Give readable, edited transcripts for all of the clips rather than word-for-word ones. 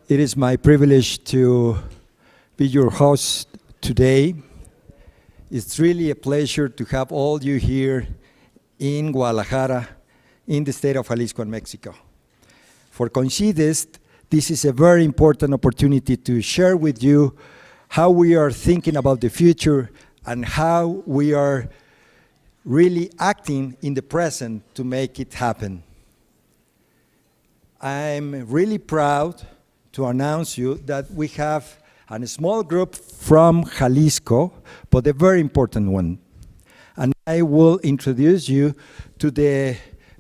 It is my privilege to be your host today. It's really a pleasure to have all you here in Guadalajara, in the state of Jalisco and Mexico. For COINCyDES, this is a very important opportunity to share with you how we are thinking about the future and how we are really acting in the present to make it happen. I'm really proud to announce you that we have a small group from Jalisco, but a very important one. And I will introduce you to the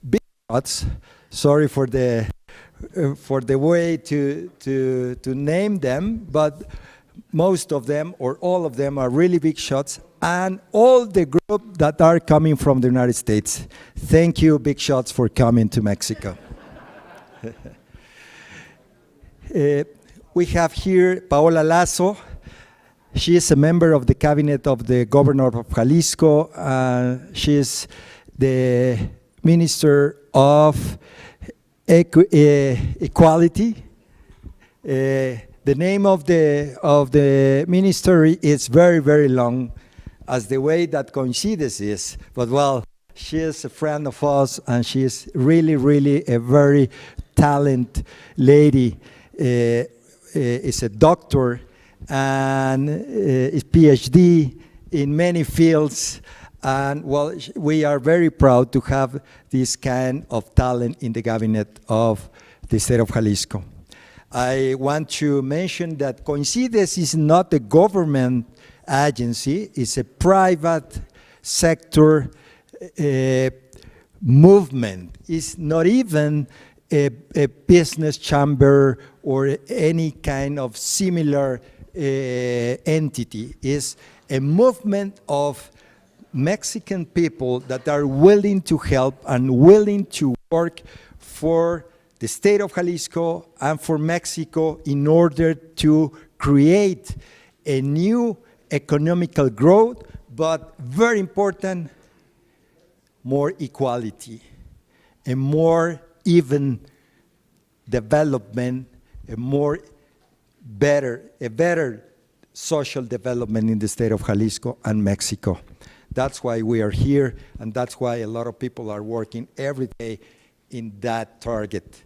big shots. Sorry for the way to name them, but most of them or all of them are really big shots, and all the group that are coming from the United States. Thank you, big shots, for coming to Mexico. We have here Paola Lazo. She is a member of the cabinet of the governor of Jalisco. She is the Minister of Equality. The name of the ministry is very, very long, as the way that COINCyDES is. But well, she is a friend of us, and she is really, really a very talented lady. Is a doctor and is PhD in many fields. And well, we are very proud to have this kind of talent in the cabinet of the state of Jalisco. I want to mention that COINCyDES is not a government agency, it's a private sector movement. It's not even a business chamber or any kind of similar entity. Is a movement of Mexican people that are willing to help and willing to work for the state of Jalisco and for Mexico in order to create a new economical growth, but very important, more equality, a more even development, a better social development in the state of Jalisco and Mexico. That's why we are here, and that's why a lot of people are working every day in that target.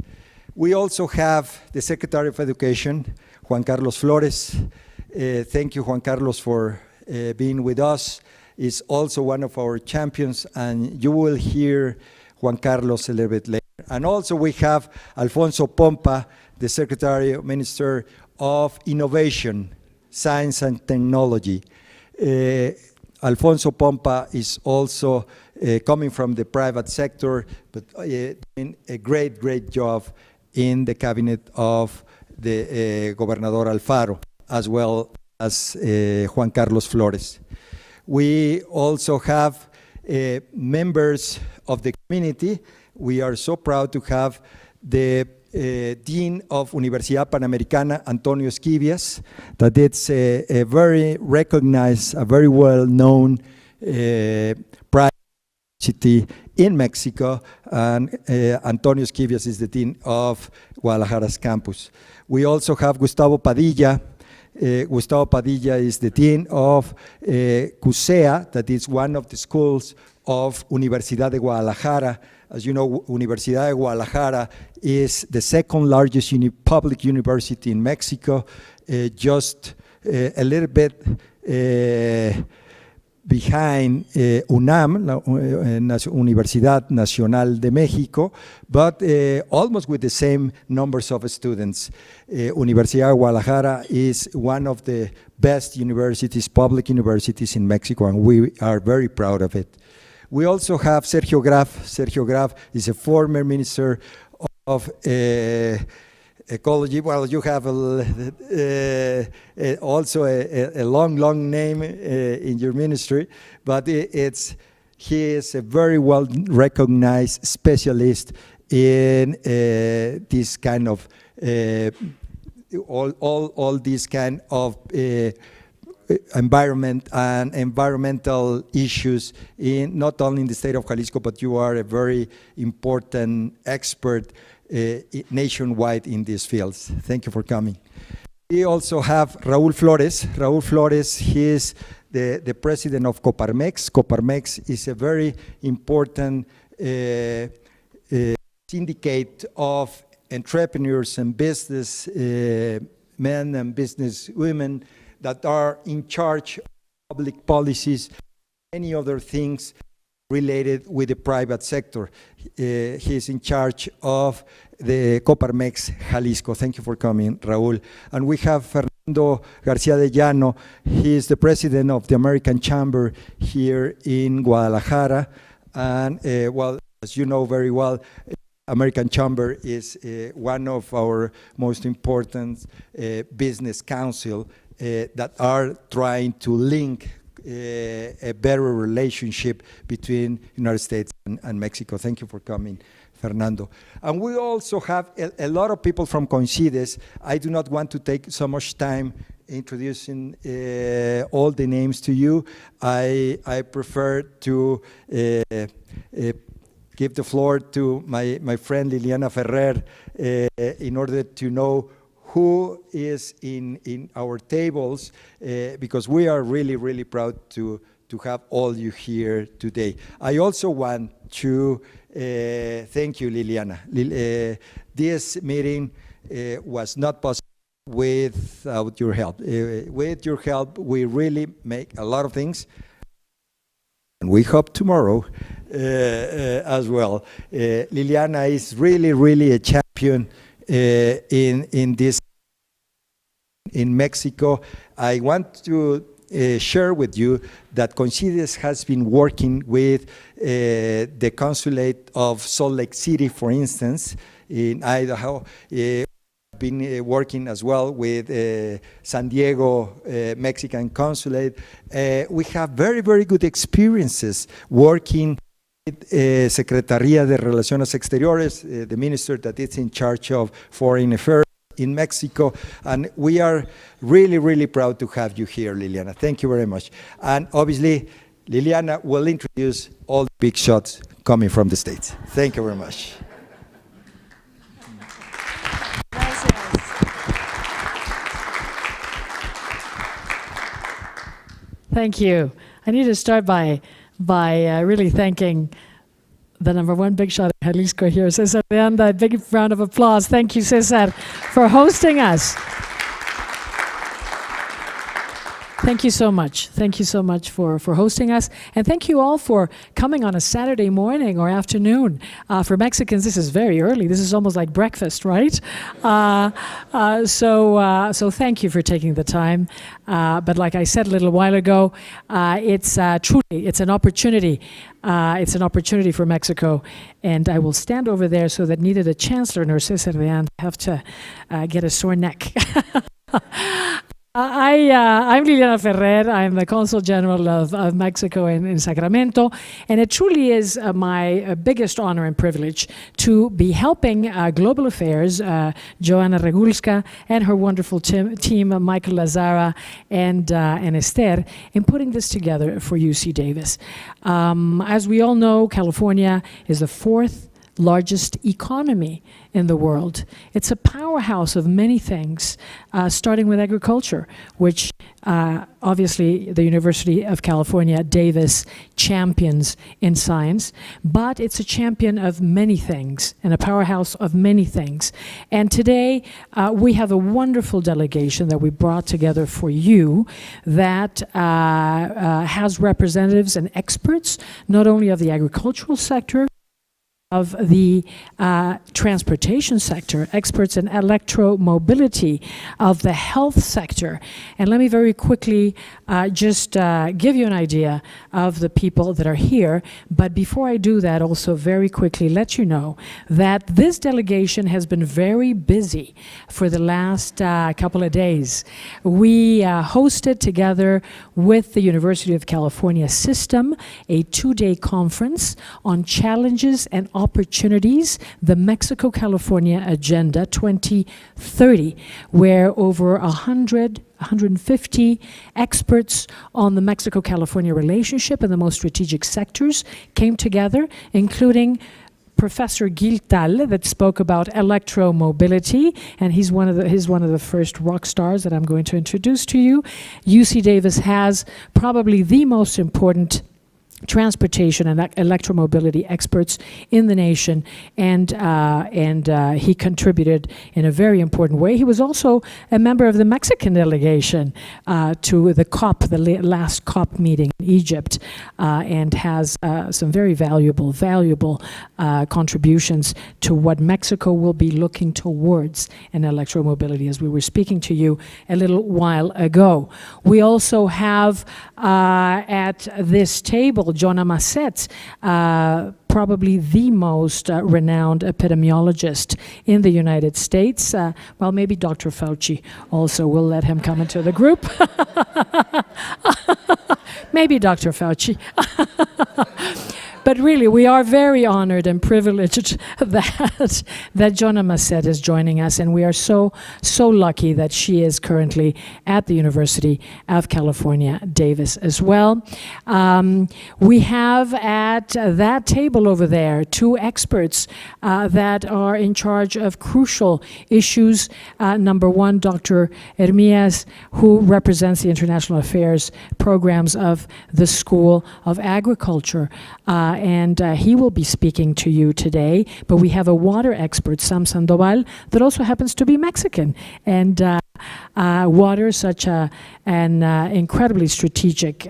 We also have the Secretary of Education, Juan Carlos Flores. Thank you, Juan Carlos, for being with us. He's also one of our champions, and you will hear Juan Carlos a little bit later. And also we have Alfonso Pompa, the Secretary, Minister of Innovation, Science and Technology. Alfonso Pompa is also coming from the private sector, but doing a great, great job in the cabinet of the Gobernador Alfaro, as well as Juan Carlos Flores. We also have members of the community. We are so proud to have the Dean of Universidad Panamericana, Antonio Esquivias, that it's a very recognized, a very well-known private university in Mexico, and Antonio Esquivias is the Dean of Guadalajara's campus. We also have Gustavo Padilla. Gustavo Padilla is the Dean of CUSEA, that is one of the schools of Universidad de Guadalajara. As you know, Universidad de Guadalajara is the second largest public university in Mexico, just a little bit behind UNAM, la Universidad Nacional de México, but almost with the same numbers of students. Universidad de Guadalajara is one of the best universities, public universities in Mexico, and we are very proud of it. We also have Sergio Graf. Sergio Graf is a former minister of ecology. Well, you have also a long name in your ministry, but he is a very well recognized specialist in this kind of all these kind of environment and environmental issues in not only in the state of Jalisco, but you are a very important expert nationwide in these fields. Thank you for coming. We also have Raúl Flores. Raúl Flores, he is the president of Coparmex. Coparmex is a very important syndicate of entrepreneurs and business men and business women that are in charge of public policies, many other things related with the private sector. He is in charge of the Coparmex Jalisco. Thank you for coming, Raúl. And we have Fernando García de Llano. He is the president of the American Chamber here in Guadalajara. And well, as you know very well, American Chamber is one of our most important business council that are trying to link a better relationship between United States and Mexico. Thank you for coming, Fernando. And we also have a lot of people from COINCyDES. I do not want to take so much time introducing all the names to you. I prefer to give the floor to my friend Liliana Ferrer in order to know who is in our tables, because we are really, really proud to have all you here today. I also want to thank you, Liliana. This meeting was not possible without your help. With your help, we really make a lot of things, and we hope tomorrow as well. Liliana is really, really a champion in this in Mexico. I want to share with you that COINCyDES has been working with the consulate of Salt Lake City, for instance, in Idaho. Been working as well with San Diego Mexican consulate. We have very, very good experiences working with Secretaria de Relaciones Exteriores, the minister that is in charge of foreign affairs in Mexico, and we are really, really proud to have you here, Liliana. Thank you very much. And obviously, Liliana will introduce all the big shots coming from the States. Thank you very much. Thank you. I need to start by really thanking the number one big shot at Jalisco here, Cesar Vivienda. A big round of applause. Thank you, Cesar, for hosting us. Thank you so much. Thank you so much for hosting us. And thank you all for coming on a Saturday morning or afternoon. For Mexicans, this is very early. This is almost like breakfast, right? So thank you for taking the time. But like I said a little while ago, it's an opportunity. It's an opportunity for Mexico. And I will stand over there so that neither the Chancellor nor Cesar have to get a sore neck. I'm Liliana Ferrer. I'm the Consul General of Mexico in Sacramento, and it truly is my biggest honor and privilege to be helping Global Affairs, Jonna Regulska, and her wonderful team, Michael Lazara and Esther, in putting this together for UC Davis. As we all know, California is the fourth largest economy in the world. It's a powerhouse of many things, starting with agriculture, which obviously the University of California, Davis, champions in science, but it's a champion of many things and a powerhouse of many things. And today we have a wonderful delegation that we brought together for you that has representatives and experts, not only of the agricultural sector, of the transportation sector, experts in electromobility, of the health sector. And let me very quickly just give you an idea of the people that are here. But before I do that, also very quickly let you know that this delegation has been very busy for the last couple of days. We hosted together with the University of California system a 2-day conference on challenges and opportunities, the Mexico-California Agenda 2030, where over 150 experts on the Mexico-California relationship and the most strategic sectors came together, including Professor Giltal that spoke about electromobility, and he's one of the first rock stars that I'm going to introduce to you. UC Davis has probably the most important transportation and electromobility experts in the nation, and he contributed in a very important way. He was also a member of the Mexican delegation to the COP, the last COP meeting in Egypt, and has some very valuable contributions to what Mexico will be looking towards in electromobility, as we were speaking to you a little while ago. We also have at this table Jonna Mazet, probably the most renowned epidemiologist in the United States. Well, maybe Dr. Fauci also. We'll let him come into the group. Maybe Dr. Fauci. But really, we are very honored and privileged that Jonna Mazet is joining us, and we are so lucky that she is currently at the University of California, Davis as well. We have at that table over there 2 experts that are in charge of crucial issues. Number 1, Dr. Hermias, who represents the International Affairs programs of the School of Agriculture. And he will be speaking to you today. But we have a water expert, Sam Sandoval, that also happens to be Mexican. And water, such an incredibly strategic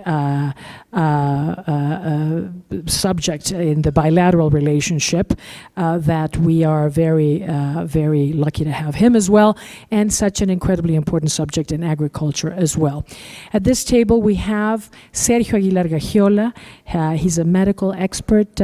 subject in the bilateral relationship, that we are very lucky to have him as well, and such an incredibly important subject in agriculture as well. At this table we have Sergio Aguilar Gagiola. He's a medical expert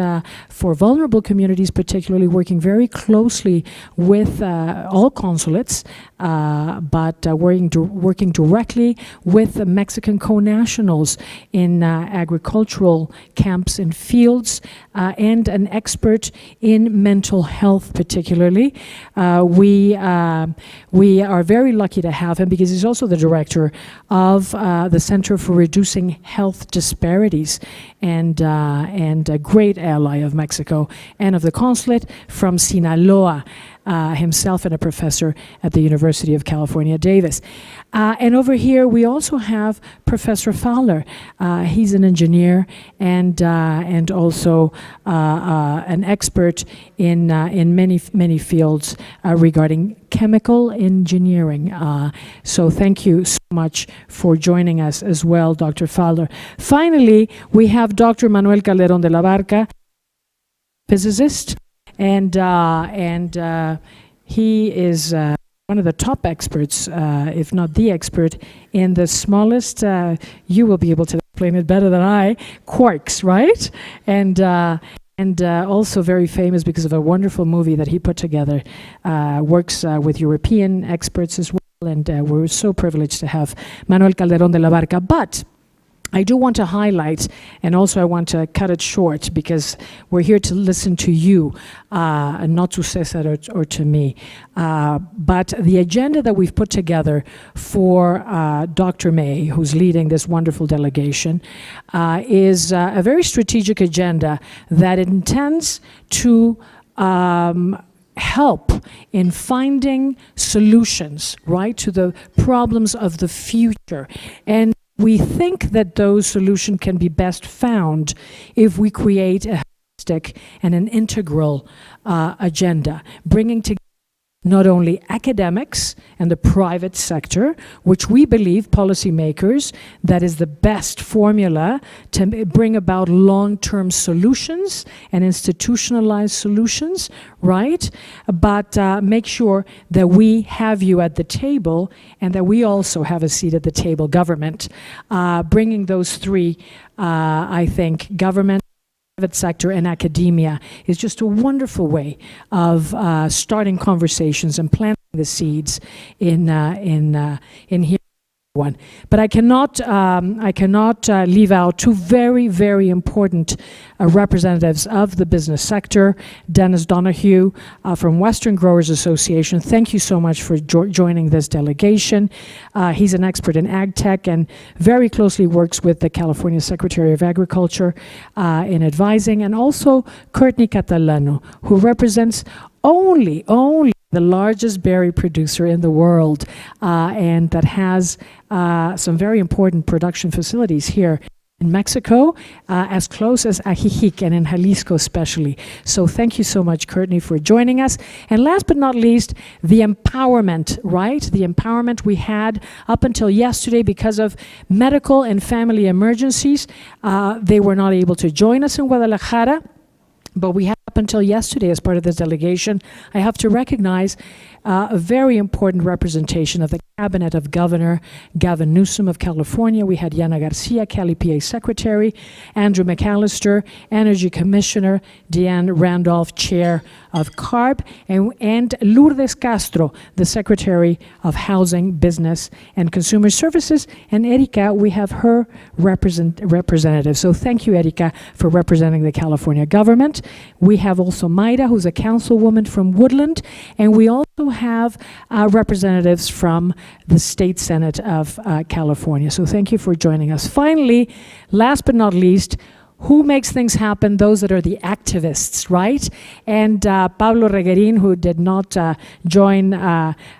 for vulnerable communities, particularly working very closely with all consulates, but working directly with the Mexican co-nationals in agricultural camps and fields, and an expert in mental health particularly. We are very lucky to have him because he's also the director of the Center for Reducing Health Disparities, and a great ally of Mexico and of the consulate from Sinaloa. Himself and a professor at the University of California, Davis. And over here we also have Professor Fowler. He's an engineer and also an expert in many fields regarding chemical engineering. So thank you so much for joining us as well, Dr. Fowler. Finally, we have Dr. Manuel Calderón de la Barca, physicist. And he is one of the top experts, if not the expert, in the smallest, you will be able to explain it better than I, quarks, right? And also very famous because of a wonderful movie that he put together, works with European experts as well, and we're so privileged to have Manuel Calderón de la Barca. But I do want to highlight, and also I want to cut it short because we're here to listen to you, and not to Cesar or to me. But the agenda that we've put together for Dr. May, who's leading this wonderful delegation, is a very strategic agenda that intends to help in finding solutions, right, to the problems of the future. And we think that those solutions can be best found if we create a holistic and an integral agenda, bringing together not only academics and the private sector, which we believe, policymakers, that is the best formula to bring about long-term solutions and institutionalized solutions, right? But make sure that we have you at the table and that we also have a seat at the table, government. Bringing those three, I think, government, private sector, and academia is just a wonderful way of starting conversations and planting the seeds in here one. But I cannot leave out two very, very important representatives of the business sector. Dennis Donahue from Western Growers Association. Thank you so much for joining this delegation. He's an expert in ag tech and very closely works with the California Secretary of Agriculture in advising. And also Courtney Catalano, who represents only the largest berry producer in the world, and that has some very important production facilities here in Mexico, as close as Ajijic and in Jalisco especially. So thank you so much, Courtney, for joining us. And last but not least, the empowerment, right? The empowerment we had up until yesterday because of medical and family emergencies. They were not able to join us in Guadalajara, but we had up until yesterday as part of this delegation, I have to recognize a very important representation of the cabinet of Governor Gavin Newsom of California. We had Jonna Garcia, Cali PA Secretary, Andrew McAllister, Energy Commissioner, Deanne Randolph, Chair of CARB, and Lourdes Castro, the Secretary of Housing, Business, and Consumer Services. And Erika, we have her representative. So thank you, Erika, for representing the California government. We have also Mayra, who's a councilwoman from Woodland, and we also have representatives from the State Senate of California. So thank you for joining us. Finally, last but not least, who makes things happen? Those that are the activists, right? And Pablo Reguerin, who did not join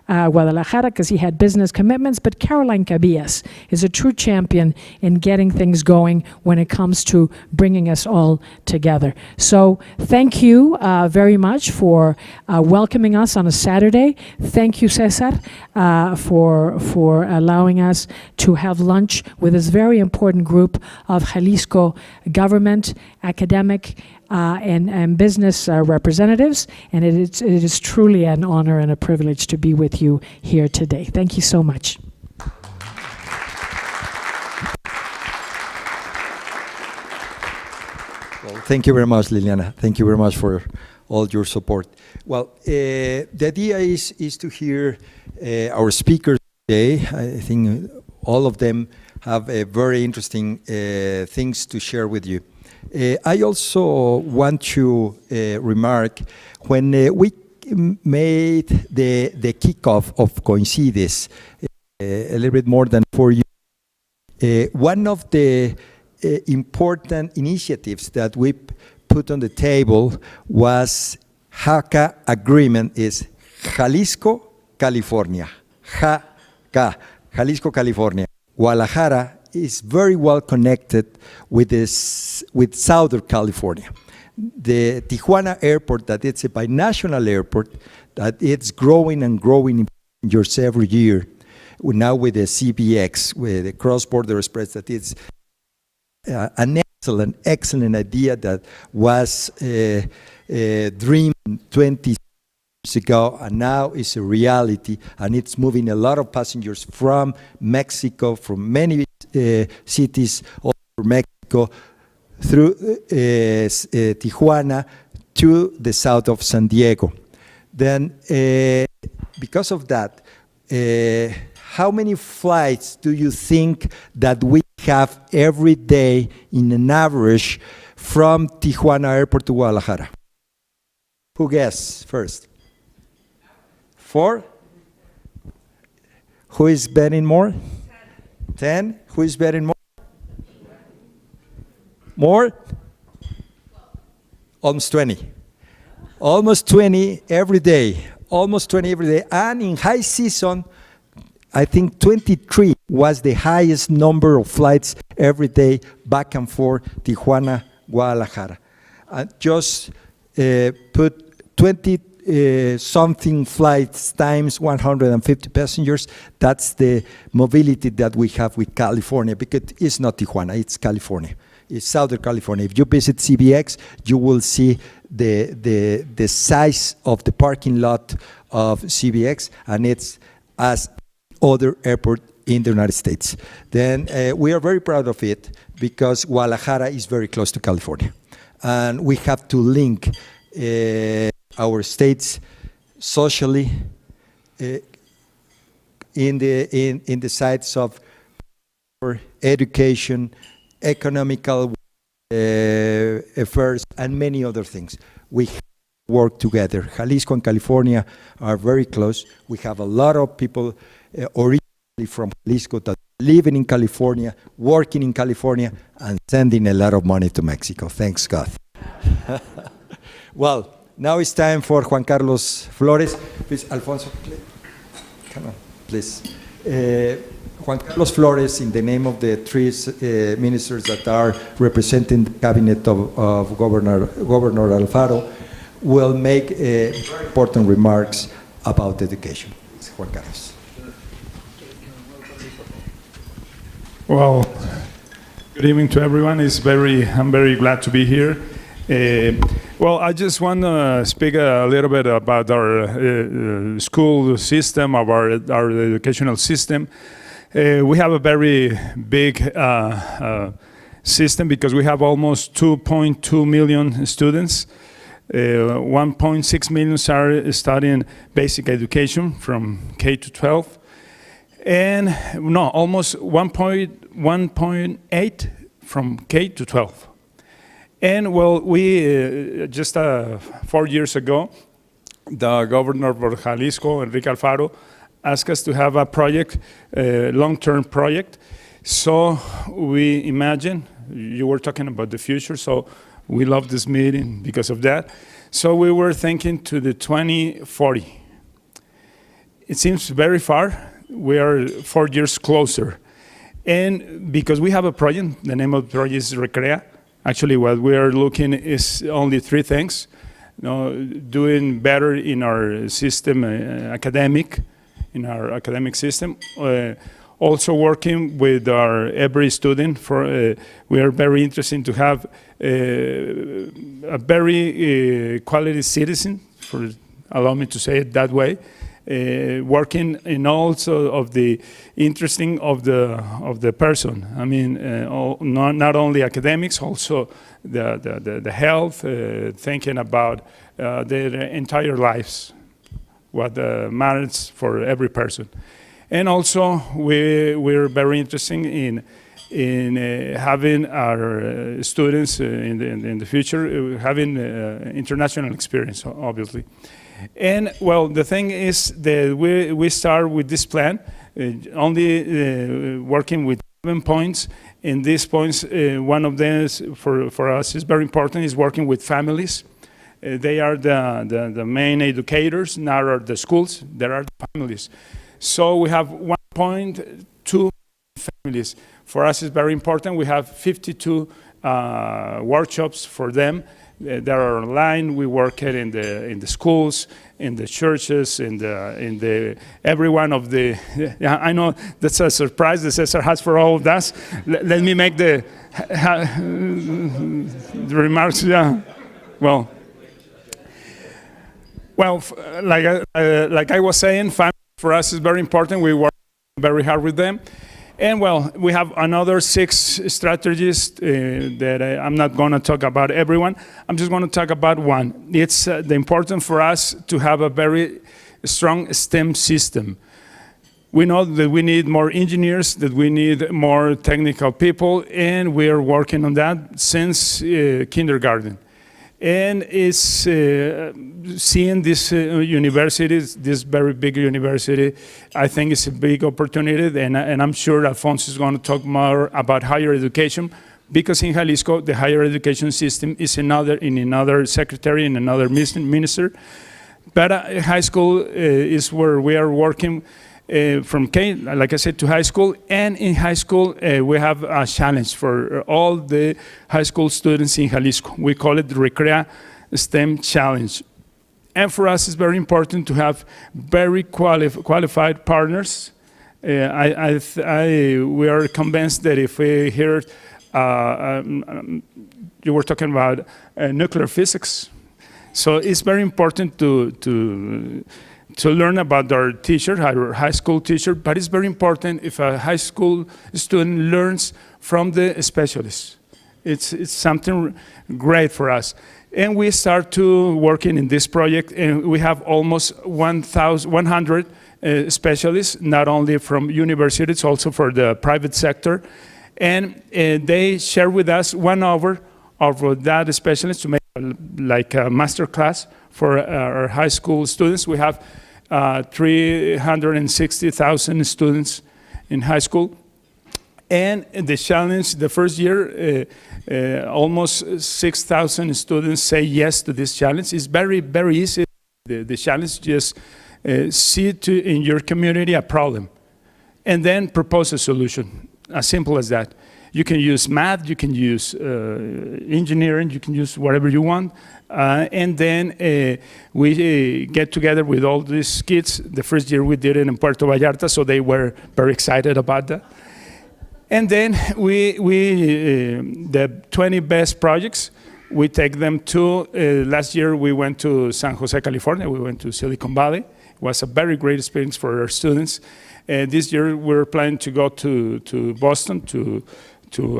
Guadalajara because he had business commitments, but Caroline Cabillas is a true champion in getting things going when it comes to bringing us all together. So thank you very much for welcoming us on a Saturday. Thank you, Cesar, for allowing us to have lunch with this very important group of Jalisco government, academic, and business representatives, and it is truly an honor and a privilege to be with you here today. Thank you so much. Well, thank you very much, Liliana. Thank you very much for all your support. Well, the idea is to hear our speakers today. I think all of them have very interesting things to share with you. I also want to remark, when we made the kickoff of COINCyDES a little bit more than 4 years, one of the important initiatives that we put on the table was JACA agreement, is Jalisco, California. JACA, Jalisco, California. Guadalajara is very well connected with Southern California. The Tijuana airport, that it's a binational airport, that it's growing and growing in passengers every year. Now with the CBX, with the cross-border express, that it's an excellent idea that was dreamed 20 years ago, and now it's a reality, and it's moving a lot of passengers from Mexico, from many cities all over Mexico, through Tijuana to the south of San Diego. Then, because of that, how many flights do you think that we have every day in an average from Tijuana Airport to Guadalajara? Who guesses first? 4? Who is betting more? 10. Who is betting more? More? Almost 20. Almost 20 every day. Almost 20 every day. And in high season, I think 23 was the highest number of flights every day back and forth, Tijuana, Guadalajara. Just put 20 something flights times 150 passengers. That's the mobility that we have with California, because it's not Tijuana, it's California. It's Southern California. If you visit CBX, you will see the size of the parking lot of CBX, and it's as other airport in the United States. Then we are very proud of it because Guadalajara is very close to California, and we have to link our states socially in the sides of education, economical affairs, and many other things. We work together. Jalisco and California are very close. We have a lot of people originally from Jalisco that living in California, working in California, and sending a lot of money to Mexico. Thanks God. Well, now it's time for Juan Carlos Flores. Please, Alfonso, come on, please. Juan Carlos Flores, in the name of the three ministers that are representing the cabinet of Governor Alfaro, will make very important remarks about education. Juan Carlos. Well, good evening to everyone. I'm very glad to be here. Well, I just want to speak a little bit about our school system, of our educational system. We have a very big system because we have almost 2.2 million students. 1.6 million are studying basic education from K to 12. And no, almost 1.8 from K to 12. And well, we just 4 years ago, the governor of Jalisco, Enrique Alfaro, asked us to have a project, a long-term project. So we imagine, you were talking about the future, so we love this meeting because of that. So we were thinking to the 2040. It seems very far. We are 4 years closer. And because we have a project, the name of the project is Recrea. Actually, what we are looking is only three things. Doing better in our system, in our academic system. Also working with our every student. We are very interested to have a very quality citizen, allow me to say it that way. Working in also of the interesting of the person. I mean, not only academics, also the health, thinking about their entire lives, what matters for every person. And also, we're very interested in having our students in the future having international experience, obviously. And well, the thing is that we start with this plan, only working with 7 points. In these points, one of them is, for us is very important, is working with families. They are the main educators, not are the schools, there are the families. So we have 1.2 families. For us, it's very important. We have 52 workshops for them. They are online. We work it in the schools, in the churches, in the every one of the. I know that's a surprise that Cesar has for all of us. Let me make the remarks. Yeah, well, like I was saying, family for us is very important. We work very hard with them. And well, we have another 6 strategies that I'm not going to talk about everyone. I'm just going to talk about one. It's the important for us to have a very strong STEM system. We know that we need more engineers, that we need more technical people, and we are working on that since kindergarten. And it's seeing this university, this very big university, I think it's a big opportunity, and I'm sure Alfonso is going to talk more about higher education, because in Jalisco, the higher education system is in another secretary, in another minister. But high school is where we are working from K, like I said, to high school. And in high school, we have a challenge for all the high school students in Jalisco. We call it the Recrea STEM Challenge. And for us, it's very important to have very qualified partners. We are convinced that if we hear, you were talking about nuclear physics. So it's very important to learn about our teacher, our high school teacher, but it's very important if a high school student learns from the specialists. It's something great for us. And we start to working in this project, and we have almost 100 specialists, not only from universities, also for the private sector. And they share with us 1 hour of that specialist to make like a master class for our high school students. We have 360,000 students in high school. And the challenge, the first year, almost 6,000 students say yes to this challenge. It's very, very easy. The challenge, just see in your community a problem and then propose a solution, as simple as that. You can use math, you can use engineering, you can use whatever you want. And then we get together with all these kids. The first year we did it in Puerto Vallarta, so they were very excited about that. And then the 20 best projects, we take them to, last year we went to San Jose, California. We went to Silicon Valley. It was a very great experience for our students. This year we're planning to go to Boston, to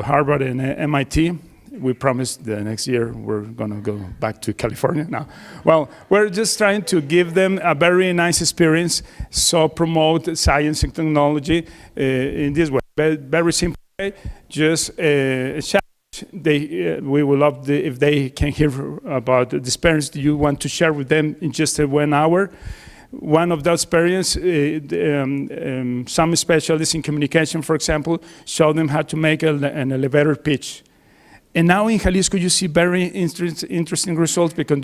Harvard and MIT. We promised the next year we're going to go back to California now. Well, we're just trying to give them a very nice experience, so promote science and technology in this way. Very simple way, just a challenge. We would love if they can hear about the experience that you want to share with them in just 1 hour. One of those experiences, some specialists in communication, for example, show them how to make an elevator pitch. And now in Jalisco, you see very interesting results, because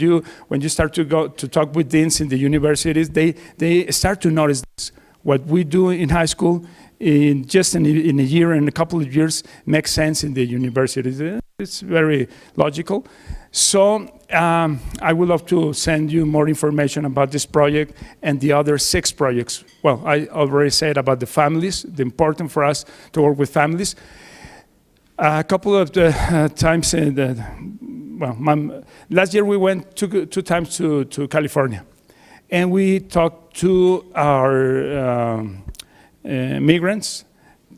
when you start to go to talk with deans in the universities, they start to notice this. What we do in high school, in a year and a couple of years, makes sense in the universities. It's very logical. So I would love to send you more information about this project and the other 6 projects. Well, I already said about the families, the important for us to work with families. A couple of times, last year we went 2 times to California, and we talked to our migrants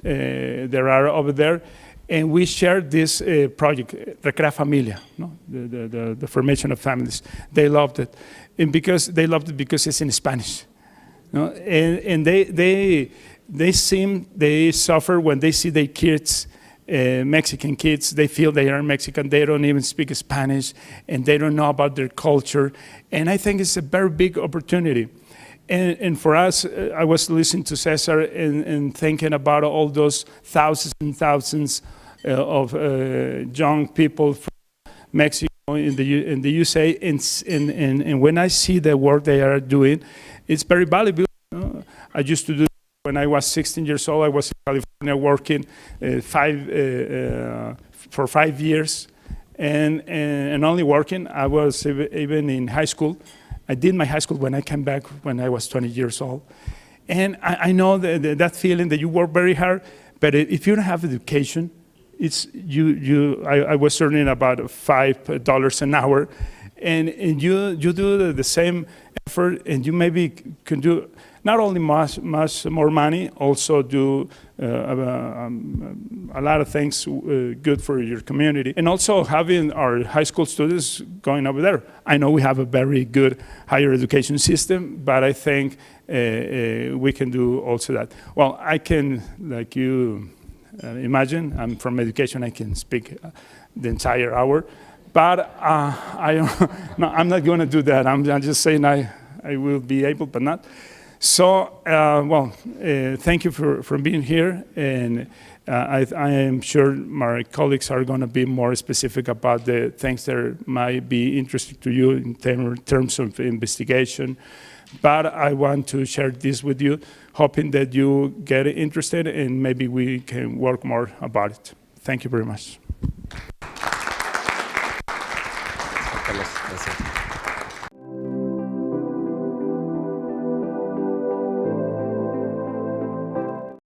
that are over there, and we shared this project, Recrea Familia, no? the formation of families. They loved it, and because it's in Spanish, no? And they suffer when they see their kids. Mexican kids, they feel they are Mexican, they don't even speak Spanish, and they don't know about their culture. And I think it's a very big opportunity. And for us, I was listening to Cesar and thinking about all those thousands and thousands of young people from Mexico in the USA, and when I see the work they are doing, it's very valuable. I used to do. When I was 16 years old, I was in California working for 5 years, and only working. I was even in high school. I did my high school when I came back when I was 20 years old. And I know that feeling that you work very hard, but if you don't have education, it's I was earning about $5 an hour, and you do the same effort, and you maybe can do not only much more money, also do a lot of things good for your community. And also having our high school students going over there. I know we have a very good higher education system, but I think we can do also that. Well, I can, like you imagine, I'm from education, I can speak the entire hour, but I'm not going to do that. I'm just saying I will be able, but not. So, thank you for being here, and I am sure my colleagues are going to be more specific about the things that might be interesting to you in terms of investigation. But I want to share this with you, hoping that you get interested and maybe we can work more about it. Thank you very much.